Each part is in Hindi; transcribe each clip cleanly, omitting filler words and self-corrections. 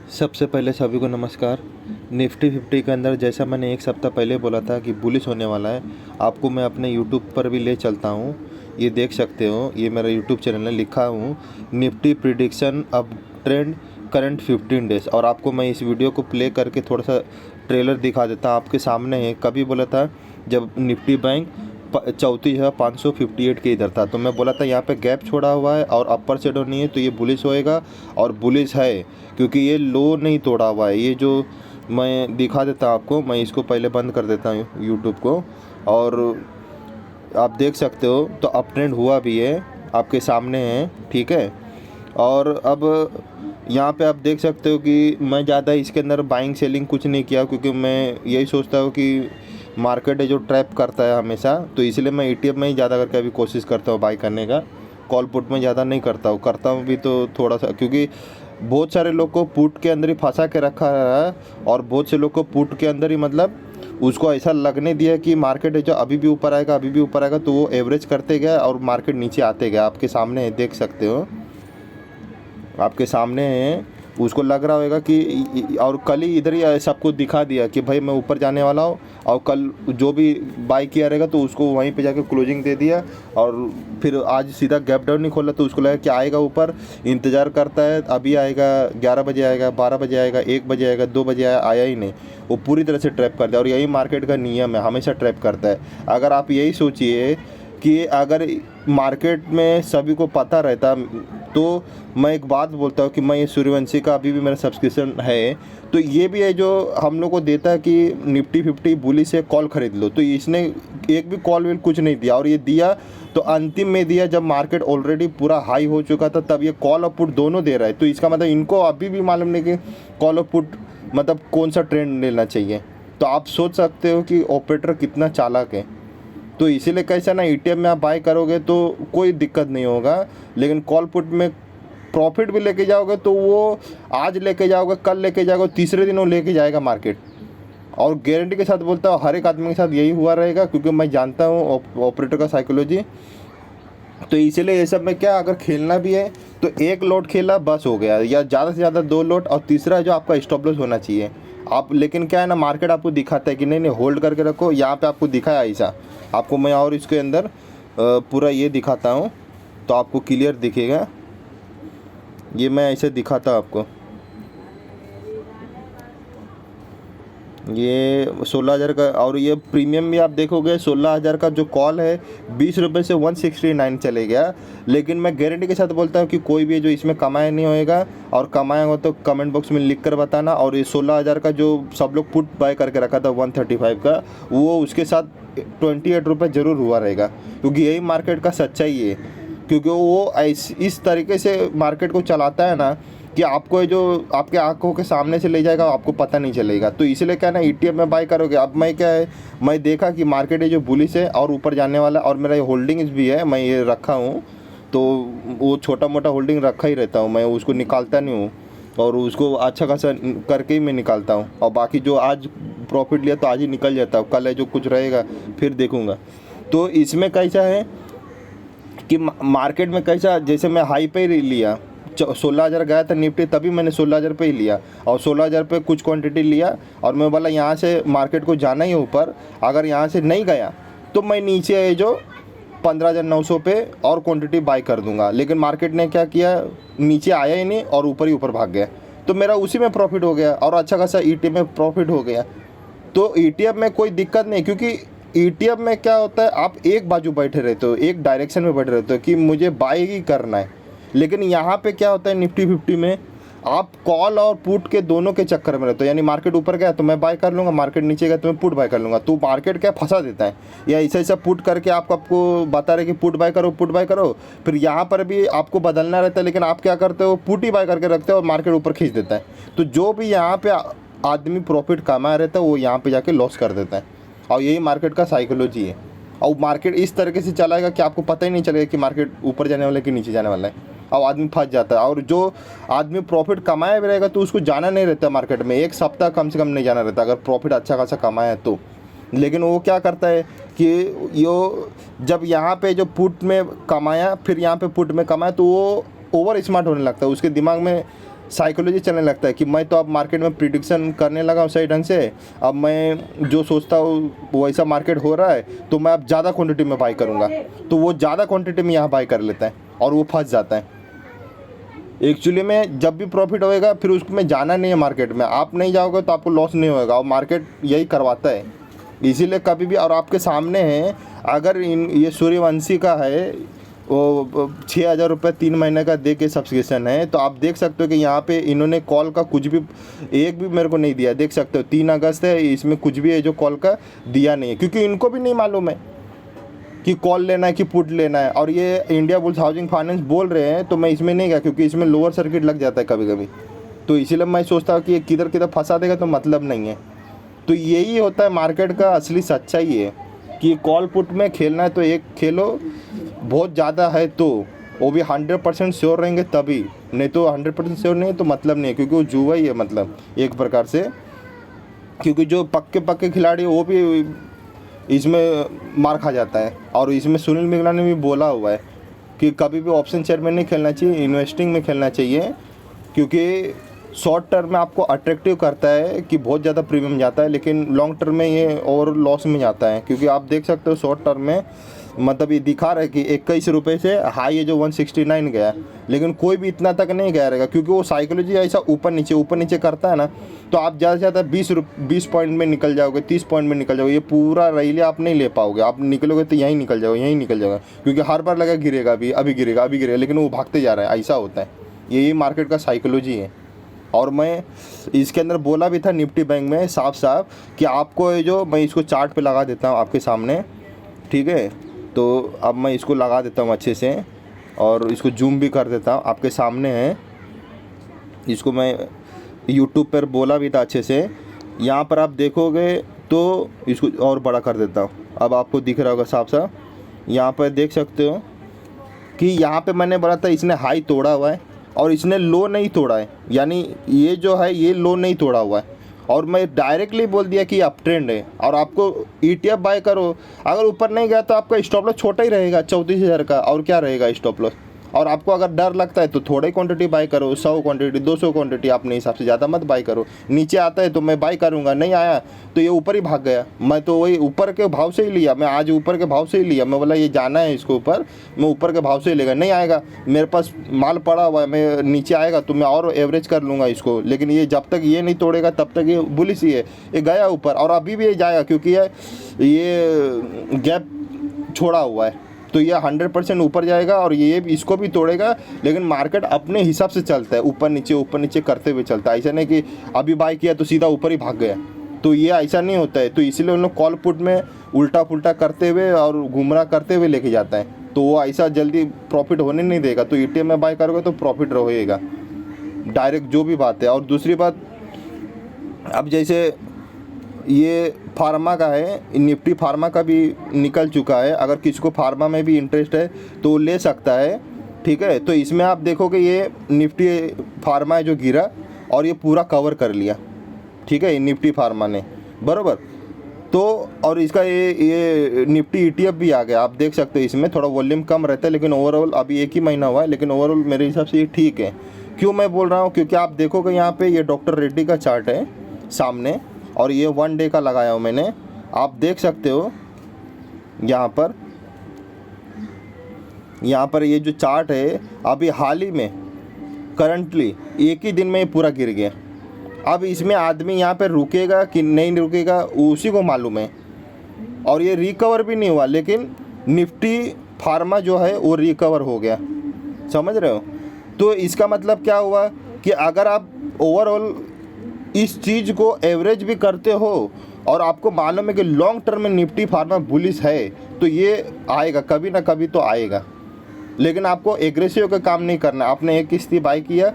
सबसे पहले सभी को नमस्कार। निफ्टी 50 के अंदर जैसा मैंने एक सप्ताह पहले बोला था कि बुलिश होने वाला है, आपको मैं अपने यूट्यूब पर भी ले चलता हूँ। ये देख सकते हो, ये मेरा यूट्यूब चैनल है, लिखा हूँ निफ्टी प्रिडिक्शन अब ट्रेंड करंट 15 डेज। और आपको मैं इस वीडियो को प्ले करके थोड़ा सा ट्रेलर दिखा देता हूँ। आपके सामने है, कभी बोला था जब निफ्टी बैंक 34,558 के इधर था, तो मैं बोला था यहाँ पे गैप छोड़ा हुआ है और अपर शेडो नहीं है तो ये बुलिश होएगा, और बुलिश है क्योंकि ये लो नहीं तोड़ा हुआ है। ये जो मैं दिखा देता हूँ आपको, मैं इसको पहले बंद कर देता हूँ यूट्यूब को, और आप देख सकते हो तो अप ट्रेंड हुआ भी है, आपके सामने है, ठीक है। और अब यहाँ पे आप देख सकते हो कि मैं ज़्यादा इसके अंदर बाइंग सेलिंग कुछ नहीं किया, क्योंकि मैं यही सोचता हूँ कि मार्केट है जो ट्रैप करता है हमेशा, तो इसलिए मैं ETF में ही ज़्यादा करके अभी कोशिश करता हूँ बाई करने का। कॉल पुट में ज़्यादा नहीं करता हूँ भी तो थोड़ा सा, क्योंकि बहुत सारे लोग को पुट के अंदर ही फंसा के रखा है, और बहुत से लोग को पुट के अंदर ही मतलब उसको ऐसा लगने दिया कि मार्केट है जो अभी भी ऊपर आएगा, अभी भी ऊपर आएगा, तो वो एवरेज करते गया और मार्केट नीचे आते गया। आपके सामने है, देख सकते हो, आपके सामने है। उसको लग रहा होगा कि और कल ही इधर ही सबको दिखा दिया कि भाई मैं ऊपर जाने वाला हूँ, और कल जो भी बाई किया रहेगा तो उसको वहीं पे जाके क्लोजिंग दे दिया, और फिर आज सीधा गैप डाउन नहीं खोला, तो उसको लगा कि आएगा ऊपर, इंतज़ार करता है, अभी आएगा, 11 बजे आएगा, 12 बजे आएगा, 1 बजे आएगा, 2 बजे आया ही नहीं। वो पूरी तरह से ट्रैप करता है, और यही मार्केट का नियम है, हमेशा ट्रैप करता है। अगर आप यही सोचिए कि अगर मार्केट में सभी को पता रहता, तो मैं एक बात बोलता हूँ कि मैं ये सूर्यवंशी का अभी भी मेरा सब्सक्रिप्शन है, तो ये भी है जो हम लोग को देता है कि निफ्टी 50 बुलिश से कॉल खरीद लो, तो इसने एक भी कॉल विल कुछ नहीं दिया, और ये दिया तो अंतिम में दिया जब मार्केट ऑलरेडी पूरा हाई हो चुका था, तब ये कॉल और पुट दोनों दे रहा है। तो इसका मतलब इनको अभी भी मालूम नहीं कि कॉल और पुट मतलब कौन सा ट्रेंड लेना चाहिए। तो आप सोच सकते हो कि ऑपरेटर कितना चालाक है। तो इसीलिए कैसा ना, ETF में आप बाय करोगे तो कोई दिक्कत नहीं होगा, लेकिन कॉल पुट में प्रॉफिट भी लेके जाओगे तो वो आज लेके जाओगे, कल लेके जाओगे, तीसरे दिन वो लेके जाएगा मार्केट। और गारंटी के साथ बोलता हूँ हर एक आदमी के साथ यही हुआ रहेगा, क्योंकि मैं जानता हूँ ऑपरेटर का साइकोलॉजी। तो इसीलिए ये सब में क्या, अगर खेलना भी है तो एक लोट खेला बस हो गया, या ज़्यादा से ज़्यादा 2 लोट, और तीसरा जो आपका स्टॉप लॉस होना चाहिए आप। लेकिन क्या है ना, मार्केट आपको दिखाता है कि नहीं नहीं होल्ड करके रखो, यहाँ पे आपको दिखाया ऐसा। आपको मैं और इसके अंदर पूरा ये दिखाता हूँ तो आपको क्लियर दिखेगा। ये मैं ऐसे दिखाता हूँ आपको, ये 16,000 का, और ये प्रीमियम भी आप देखोगे 16,000 का जो कॉल है 20 रुपये से 169 चले गया। लेकिन मैं गारंटी के साथ बोलता हूँ कि कोई भी जो इसमें कमाया नहीं होएगा, और कमाया हो तो कमेंट बॉक्स में लिख कर बताना। और ये 16,000 का जो सब लोग पुट बाय करके रखा था 135 का, वो उसके साथ 28 रुपये ज़रूर हुआ रहेगा, क्योंकि यही मार्केट का सच्चाई है। क्योंकि वो इस तरीके से मार्केट को चलाता है ना कि आपको जो आपके आंखों के सामने से ले जाएगा आपको पता नहीं चलेगा। तो इसलिए क्या ना, ETF में बाय करोगे। अब मैं क्या है, मैं देखा कि मार्केट है जो बुलिश है और ऊपर जाने वाला, और मेरा ये होल्डिंग्स भी है, मैं ये रखा हूँ, तो वो छोटा मोटा होल्डिंग रखा ही रहता हूँ, मैं उसको निकालता नहीं हूँ, और उसको अच्छा खासा करके ही मैं निकालता हूँ। और बाकी जो आज प्रॉफिट लिया तो आज ही निकल जाता हूँ, कल है जो कुछ रहेगा फिर देखूँगा। तो इसमें कैसा है कि मार्केट में कैसा, जैसे मैं हाई पे ही लिया, 16,000 गया था निफ्टी, तभी मैंने 16,000 पे ही लिया, और 16,000 पे कुछ क्वांटिटी लिया, और मैं बोला यहाँ से मार्केट को जाना ही ऊपर, अगर यहाँ से नहीं गया तो मैं नीचे है जो 15,900 पे और क्वांटिटी बाय कर दूंगा। लेकिन मार्केट ने क्या किया, नीचे आया ही नहीं और ऊपर ही ऊपर भाग गया, तो मेरा उसी में प्रॉफिट हो गया, और अच्छा खासा ETF में प्रॉफिट हो गया। तो ETF में कोई दिक्कत नहीं, क्योंकि ETF में क्या होता है, आप एक बाजू बैठे रहते हो, एक डायरेक्शन में बैठे रहते हो कि मुझे बाय ही करना है। लेकिन यहाँ पे क्या होता है, निफ्टी 50 में आप कॉल और पुट के दोनों के चक्कर में रहते हो। यानी मार्केट ऊपर गया तो मैं बाय कर लूँगा, मार्केट नीचे गया तो मैं पुट बाय कर लूँगा। तो मार्केट क्या फंसा देता है, या ऐसा ऐसा पुट करके आपको बता रहे कि पुट बाय करो, पुट बाय करो, फिर यहाँ पर भी आपको बदलना रहता है, लेकिन आप क्या करते हो, पुट ही बाय करके रखते हो और मार्केट ऊपर खींच देता है। तो जो भी यहाँ पे आदमी प्रॉफिट कमा रहता है वो यहाँ पे जाके लॉस कर देता है, और यही मार्केट का साइकोलॉजी है। और मार्केट इस तरीके से चलाएगा कि आपको पता ही नहीं चलेगा कि मार्केट ऊपर जाने वाला है कि नीचे जाने वाला है, और आदमी फंस जाता है। और जो आदमी प्रॉफिट कमाया भी रहेगा तो उसको जाना नहीं रहता मार्केट में, एक सप्ताह कम से कम नहीं जाना रहता अगर प्रॉफिट अच्छा खासा कमाया है तो। लेकिन वो क्या करता है कि यो जब यहाँ पे जो पुट में कमाया, फिर यहाँ पे पुट में कमाया, तो वो ओवर स्मार्ट होने लगता है, उसके दिमाग में साइकोलॉजी चलने लगता है कि मैं तो अब मार्केट में प्रिडिक्शन करने लगा हूँ सही ढंग से, अब मैं जो सोचता हूँ वैसा मार्केट हो रहा है तो मैं अब ज़्यादा क्वांटिटी में बाई करूँगा, तो वो ज़्यादा क्वांटिटी में यहाँ बाई कर लेता है और वो फंस जाता है। एक्चुअली में जब भी प्रॉफिट होएगा फिर उसमें जाना नहीं है मार्केट में, आप नहीं जाओगे तो आपको लॉस नहीं होएगा, और मार्केट यही करवाता है। इसीलिए कभी भी, और आपके सामने है, अगर ये सूर्यवंशी का है वो 6,000 रुपये 3 महीने का दे के सब्सक्रिप्शन है, तो आप देख सकते हो कि यहाँ पे इन्होंने कॉल का कुछ भी एक भी मेरे को नहीं दिया। देख सकते हो 3 अगस्त है, इसमें कुछ भी है जो कॉल का दिया नहीं है, क्योंकि इनको भी नहीं मालूम है कि कॉल लेना है कि पुट लेना है। और ये इंडिया बुल्स हाउसिंग फाइनेंस बोल रहे हैं तो मैं इसमें नहीं गया, क्योंकि इसमें लोअर सर्किट लग जाता है कभी कभी, तो इसीलिए मैं सोचता हूँ कि ये किधर किधर फंसा देगा तो मतलब नहीं है। तो यही होता है मार्केट का असली सच्चाई है कि कॉल पुट में खेलना है तो एक खेलो, बहुत ज़्यादा है तो वो भी 100% श्योर रहेंगे तभी, नहीं तो 100% श्योर नहीं है तो मतलब नहीं है, क्योंकि वो जुआ ही है मतलब एक प्रकार से। क्योंकि जो पक्के पक्के खिलाड़ी वो भी इसमें मार खा जाता है। और इसमें सुनील मिगला ने भी बोला हुआ है कि कभी भी ऑप्शन शेयर में नहीं खेलना चाहिए, इन्वेस्टिंग में खेलना चाहिए, क्योंकि शॉर्ट टर्म में आपको अट्रैक्टिव करता है कि बहुत ज़्यादा प्रीमियम जाता है, लेकिन लॉन्ग टर्म में ये और लॉस में जाता है। क्योंकि आप देख सकते हो शॉर्ट टर्म में मतलब ये दिखा रहा है कि 21 रुपये से हाई है जो 169 गया, लेकिन कोई भी इतना तक नहीं गया रहेगा, क्योंकि वो साइकोलॉजी ऐसा ऊपर नीचे करता है ना, तो आप ज़्यादा से ज़्यादा 20 पॉइंट में निकल जाओगे, 30 पॉइंट में निकल जाओगे, ये पूरा रैली आप नहीं ले पाओगे। आप निकलोगे तो यहीं निकल जाओगे, क्योंकि हर बार लगा गिरेगा, अभी गिरेगा, लेकिन वो भागते जा रहा है, ऐसा होता है। यही मार्केट का साइकोलॉजी है। और मैं इसके अंदर बोला भी था निफ्टी बैंक में साफ कि आपको ये जो, मैं इसको चार्ट पे लगा देता हूँ आपके सामने, ठीक है। तो अब मैं इसको लगा देता हूँ अच्छे से और इसको जूम भी कर देता हूँ, आपके सामने है। इसको मैं यूट्यूब पर बोला भी था अच्छे से, यहाँ पर आप देखोगे तो इसको और बड़ा कर देता हूँ, अब आपको दिख रहा होगा साफ। यहाँ पर देख सकते हो कि यहाँ पे मैंने बोला था इसने हाई तोड़ा हुआ है और इसने लो नहीं तोड़ा है, यानी ये जो है ये लो नहीं तोड़ा हुआ है, और मैं डायरेक्टली बोल दिया कि अप ट्रेंड है और आपको ETF बाय करो। अगर ऊपर नहीं गया तो आपका स्टॉप लॉस छोटा ही रहेगा 34,000 का, और क्या रहेगा स्टॉप लॉस। और आपको अगर डर लगता है तो थोड़ी क्वांटिटी बाय करो, 100 क्वांटिटी 200 क्वांटिटी अपने हिसाब से, ज़्यादा मत बाय करो। नीचे आता है तो मैं बाय करूँगा, नहीं आया तो ये ऊपर ही भाग गया, मैं तो वही ऊपर के भाव से ही लिया, मैं आज ऊपर के भाव से ही लिया। मैं बोला ये जाना है इसको ऊपर, मैं ऊपर के भाव से ही लेगा, नहीं आएगा मेरे पास माल पड़ा हुआ है, मैं नीचे आएगा तो मैं और एवरेज कर लूँगा इसको। लेकिन ये जब तक ये नहीं तोड़ेगा तब तक ये बुलिश ही है, ये गया ऊपर और अभी भी ये जाएगा, क्योंकि ये गैप छोड़ा हुआ है, तो ये 100% ऊपर जाएगा और ये इसको भी तोड़ेगा। लेकिन मार्केट अपने हिसाब से चलता है, ऊपर नीचे करते हुए चलता है। ऐसा नहीं कि अभी बाय किया तो सीधा ऊपर ही भाग गया, तो ये ऐसा नहीं होता है। तो इसीलिए उन लोग कॉल पुट में उल्टा पुल्टा करते हुए और गुमराह करते हुए लेके जाता है, तो वो ऐसा जल्दी प्रॉफिट होने नहीं देगा। तो ETF में बाय करोगे तो प्रॉफिट रहेगा डायरेक्ट, जो भी बात है। और दूसरी बात, अब जैसे ये फार्मा का है, निफ्टी फार्मा का भी निकल चुका है, अगर किसी को फार्मा में भी इंटरेस्ट है तो वो ले सकता है, ठीक है। तो इसमें आप देखोगे ये निफ्टी फार्मा है जो गिरा और ये पूरा कवर कर लिया, ठीक है, निफ्टी फार्मा ने, बराबर। तो और इसका ये निफ्टी ETF भी आ गया, आप देख सकते हो। इसमें थोड़ा वॉल्यूम कम रहता है, लेकिन ओवरऑल अभी एक ही महीना हुआ है, लेकिन ओवरऑल मेरे हिसाब से ये ठीक है। क्यों मैं बोल रहा हूँ, क्योंकि आप देखोगे यहाँ पे ये डॉक्टर रेड्डी का चार्ट है सामने, और ये 1 डे का लगाया हूँ मैंने, आप देख सकते हो यहाँ पर ये जो चार्ट है अभी हाल ही में करंटली एक ही दिन में ये पूरा गिर गया। अब इसमें आदमी यहाँ पे रुकेगा कि नहीं रुकेगा उसी को मालूम है, और ये रिकवर भी नहीं हुआ, लेकिन निफ्टी फार्मा जो है वो रिकवर हो गया, समझ रहे हो। तो इसका मतलब क्या हुआ कि अगर आप ओवरऑल इस चीज़ को एवरेज भी करते हो और आपको मालूम है कि लॉन्ग टर्म में निफ्टी फार्मा बुलिश है, तो ये आएगा, कभी ना कभी तो आएगा। लेकिन आपको एग्रेसिव का काम नहीं करना। आपने एक किस्ती बाय किया,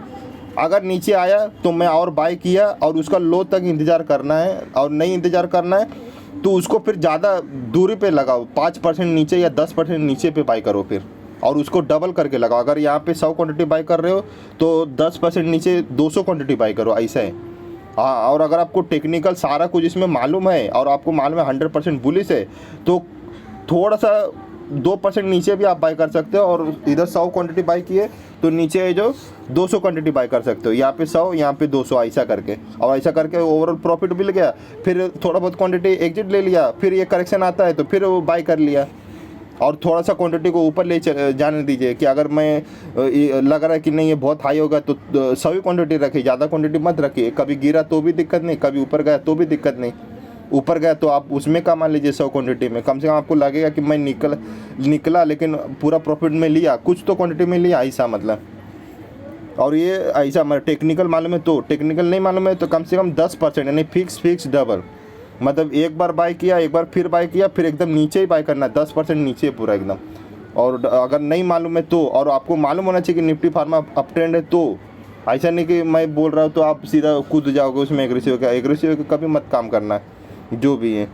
अगर नीचे आया तो मैं और बाय किया, और उसका लो तक इंतज़ार करना है, और नहीं इंतज़ार करना है तो उसको फिर ज़्यादा दूरी पे लगाओ, 5% नीचे या 10% नीचे पे बाय करो फिर, और उसको डबल करके लगाओ। अगर यहाँ पे 100 क्वांटिटी बाय कर रहे हो तो 10% नीचे 200 क्वांटिटी बाय करो, ऐसा है। हाँ, और अगर आपको टेक्निकल सारा कुछ इसमें मालूम है और आपको मालूम है 100% बुलिश है, तो थोड़ा सा 2% नीचे भी आप बाय कर सकते हो, और इधर 100 क्वांटिटी बाय किए तो नीचे है जो 200 क्वांटिटी बाय कर सकते हो। यहाँ पे 100, यहाँ पे 200, ऐसा करके, और ऐसा करके ओवरऑल प्रॉफिट मिल गया। फिर थोड़ा बहुत क्वांटिटी एग्जिट ले लिया, फिर ये करेक्शन आता है तो फिर वो बाय कर लिया, और थोड़ा सा क्वांटिटी को ऊपर ले जाने दीजिए कि अगर मैं लग रहा है कि नहीं ये बहुत हाई होगा तो 100 ही क्वांटिटी रखिए, ज़्यादा क्वांटिटी मत रखिए। कभी गिरा तो भी दिक्कत नहीं, कभी ऊपर गया तो भी दिक्कत नहीं। ऊपर गया तो आप उसमें कमा लीजिए 100 क्वांटिटी में, कम से कम आपको लगेगा कि मैं निकला लेकिन पूरा प्रॉफिट में लिया, कुछ तो क्वांटिटी में लिया, ऐसा मतलब। और ये ऐसा मतलब टेक्निकल मालूम है तो, टेक्निकल नहीं मालूम है तो कम से कम 10%, यानी फिक्स डबल, मतलब एक बार बाय किया, एक बार फिर बाय किया, फिर एकदम नीचे ही बाय करना है, 10% नीचे पूरा एकदम। और अगर नहीं मालूम है तो, और आपको मालूम होना चाहिए कि निफ्टी फार्मा अप ट्रेंड है तो, ऐसा नहीं कि मैं बोल रहा हूँ तो आप सीधा कूद जाओगे उसमें एग्रेसिव का कभी मत काम करना है जो भी है।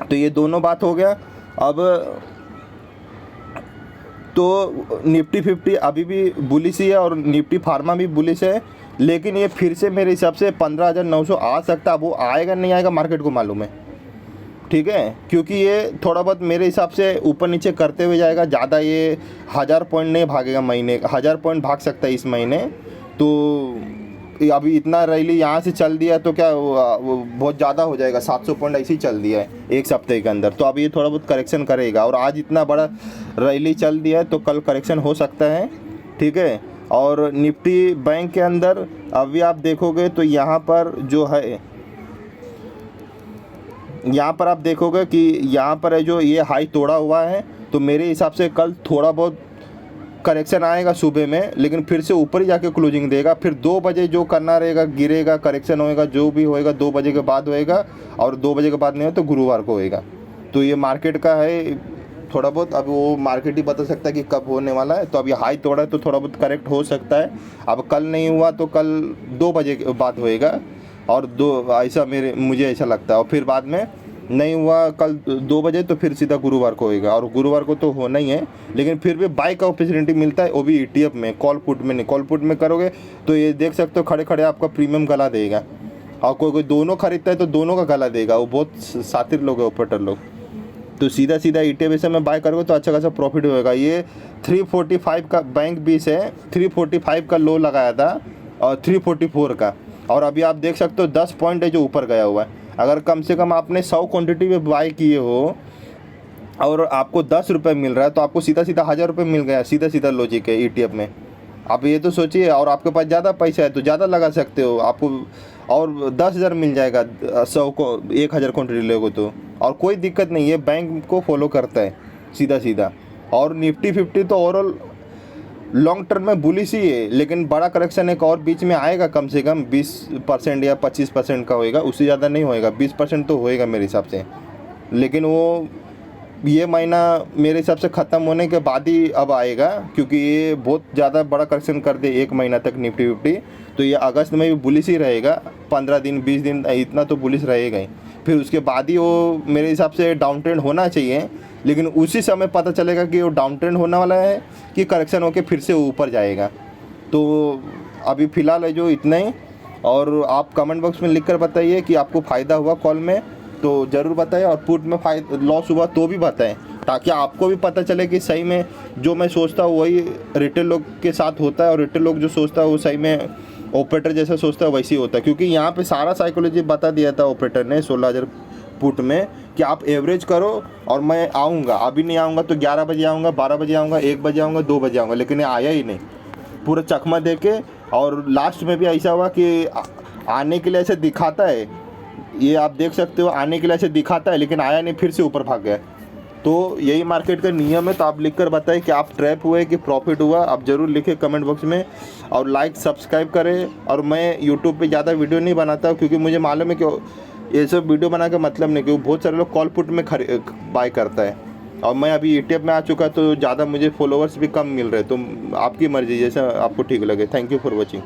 तो ये दोनों बात हो गया। अब तो निफ्टी 50 अभी भी बुलिश ही है और निफ्टी फार्मा भी बुलिश है, लेकिन ये फिर से मेरे हिसाब से 15,900 आ सकता है। वो आएगा नहीं आएगा मार्केट को मालूम है, ठीक है, क्योंकि ये थोड़ा बहुत मेरे हिसाब से ऊपर नीचे करते हुए जाएगा। ज़्यादा ये 1000 पॉइंट नहीं भागेगा महीने, 1000 पॉइंट भाग सकता है इस महीने। तो अभी इतना रैली यहाँ से चल दिया तो क्या वो बहुत ज़्यादा हो जाएगा, 700 पॉइंट ऐसे ही चल दिया है एक सप्ताह के अंदर। तो अब ये थोड़ा बहुत करेक्शन करेगा, और आज इतना बड़ा रैली चल दिया है तो कल करेक्शन हो सकता है, ठीक है। और निफ्टी बैंक के अंदर अभी आप देखोगे तो यहाँ पर जो है, यहाँ पर आप देखोगे कि यहाँ पर है जो ये हाई तोड़ा हुआ है, तो मेरे हिसाब से कल थोड़ा बहुत करेक्शन आएगा सुबह में, लेकिन फिर से ऊपर ही जाके क्लोजिंग देगा। फिर 2 बजे जो करना रहेगा, गिरेगा, करेक्शन होएगा, जो भी होएगा 2 बजे के बाद होएगा, और 2 बजे के बाद नहीं हो तो गुरुवार को होएगा। तो ये मार्केट का है थोड़ा बहुत, अब वो मार्केट ही बता सकता है कि कब होने वाला है। तो अब ये हाई तोड़ा है तो थोड़ा बहुत करेक्ट हो सकता है। अब कल नहीं हुआ तो कल 2 बजे के बाद होएगा, और ऐसा मुझे ऐसा लगता है। और फिर बाद में नहीं हुआ कल 2 बजे तो फिर सीधा गुरुवार को होएगा, और गुरुवार को तो होना ही है। लेकिन फिर भी बाय का अपॉर्चुनिटी मिलता है, वो भी ETF में, कॉल पुट में नहीं। कॉल पुट में करोगे तो ये देख सकते हो खड़े खड़े आपका प्रीमियम गला देगा, और कोई दोनों खरीदता है तो दोनों का गला देगा। वो बहुत सातिर लोग है, ऑपरेटर लोग। तो सीधा ETF में बाय करोगे तो अच्छा खासा प्रॉफिट होएगा। ये 345 का बैंक 20 है, 345 का लो लगाया था और 344 का, और अभी आप देख सकते हो 10 पॉइंट है जो ऊपर गया हुआ है। अगर कम से कम आपने 100 क्वांटिटी में बाय किए हो और आपको 10 रुपये मिल रहा है तो आपको सीधा 1000 रुपये मिल गया, सीधा लॉजिक है ETF में। आप ये तो सोचिए, और आपके पास ज़्यादा पैसा है तो ज़्यादा लगा सकते हो, आपको और 10,000 मिल जाएगा 100 को 1000 क्वांटिटी लोगे तो, और कोई दिक्कत नहीं है। बैंक को फॉलो करता है सीधा। और निफ्टी 50 तो ओवरऑल लॉन्ग टर्म में बुलिश ही है, लेकिन बड़ा करेक्शन एक और बीच में आएगा, कम से कम 20% या 25% का होएगा, उससे ज़्यादा नहीं होएगा। 20% तो होएगा मेरे हिसाब से, लेकिन वो ये महीना मेरे हिसाब से ख़त्म होने के बाद ही अब आएगा, क्योंकि ये बहुत ज़्यादा बड़ा करेक्शन कर दे 1 महीना तक निफ्टी 50। तो ये अगस्त में भी बुलिश ही रहेगा, 15 दिन 20 दिन इतना तो बुलिश रहेगा ही। फिर उसके बाद ही वो मेरे हिसाब से डाउन ट्रेंड होना चाहिए, लेकिन उसी समय पता चलेगा कि वो डाउन ट्रेंड होने वाला है कि करेक्शन होकर फिर से ऊपर जाएगा। तो अभी फ़िलहाल है जो इतना ही। और आप कमेंट बॉक्स में लिख कर बताइए कि आपको फ़ायदा हुआ कॉल में तो ज़रूर बताएं, और पुट में लॉस हुआ तो भी बताएं, ताकि आपको भी पता चले कि सही में जो मैं सोचता हूँ वही रिटेल लोग के साथ होता है, और रिटेल लोग जो सोचता है वो सही में ऑपरेटर जैसा सोचता है वैसे ही होता है। क्योंकि यहाँ पे सारा साइकोलॉजी बता दिया था ऑपरेटर ने 16,000 पुट में कि आप एवरेज करो, और मैं आऊँगा, अभी नहीं आऊँगा तो 11 बजे आऊँगा, 12 बजे आऊँगा, 1 बजे आऊँगा, 2 बजे आऊँगा, लेकिन ये आया ही नहीं पूरा चकमा दे के। और लास्ट में भी ऐसा हुआ कि आने के लिए ऐसे दिखाता है, ये आप देख सकते हो, आने के लिए ऐसे दिखाता है लेकिन आया नहीं, फिर से ऊपर भाग गया। तो यही मार्केट का नियम है। तो आप लिखकर बताएं कि आप ट्रैप हुए कि प्रॉफिट हुआ, आप ज़रूर लिखें कमेंट बॉक्स में, और लाइक सब्सक्राइब करें। और मैं यूट्यूब पे ज़्यादा वीडियो नहीं बनाता हूँ, क्योंकि मुझे मालूम है कि ये सब वीडियो बना के मतलब नहीं, क्योंकि बहुत सारे लोग कॉल पुट में बाय करता है, और मैं अभी ETF में आ चुका तो ज़्यादा मुझे फॉलोअर्स भी कम मिल रहे। तो आपकी मर्ज़ी, जैसा आपको ठीक लगे। Thank you for watching.